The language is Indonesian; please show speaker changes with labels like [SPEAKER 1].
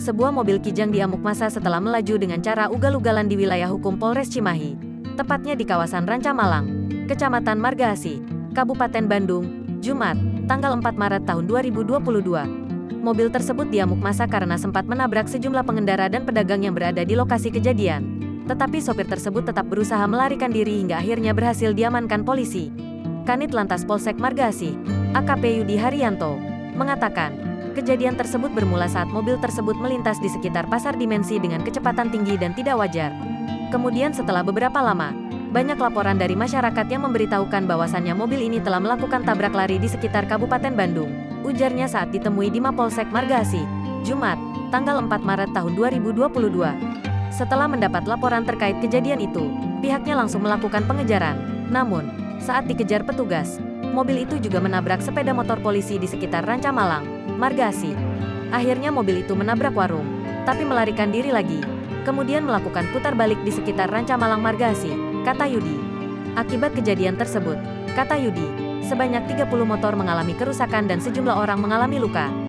[SPEAKER 1] Sebuah mobil Kijang diamuk massa setelah melaju dengan cara ugal-ugalan di wilayah hukum Polres Cimahi, tepatnya di kawasan Ranca Malang, Kecamatan Margaasih, Kabupaten Bandung, Jumat, tanggal 4 Maret tahun 2022. Mobil tersebut diamuk massa karena sempat menabrak sejumlah pengendara dan pedagang yang berada di lokasi kejadian. Tetapi sopir tersebut tetap berusaha melarikan diri hingga akhirnya berhasil diamankan polisi. Kanit Lantas Polsek Margaasih, AKP Yudi Haryanto, mengatakan, kejadian tersebut bermula saat mobil tersebut melintas di sekitar Pasar Dimensi dengan kecepatan tinggi dan tidak wajar. Kemudian setelah beberapa lama, banyak laporan dari masyarakat yang memberitahukan bahwasannya mobil ini telah melakukan tabrak lari di sekitar Kabupaten Bandung, ujarnya saat ditemui di Mapolsek Margaasih, Jumat, tanggal 4 Maret tahun 2022. Setelah mendapat laporan terkait kejadian itu, pihaknya langsung melakukan pengejaran. Namun, saat dikejar petugas, mobil itu juga menabrak sepeda motor polisi di sekitar Ranca Malang, Margaasih. Akhirnya mobil itu menabrak warung, tapi melarikan diri lagi. Kemudian melakukan putar balik di sekitar Ranca Malang Margaasih, kata Yudi. Akibat kejadian tersebut, kata Yudi, sebanyak 30 motor mengalami kerusakan dan sejumlah orang mengalami luka.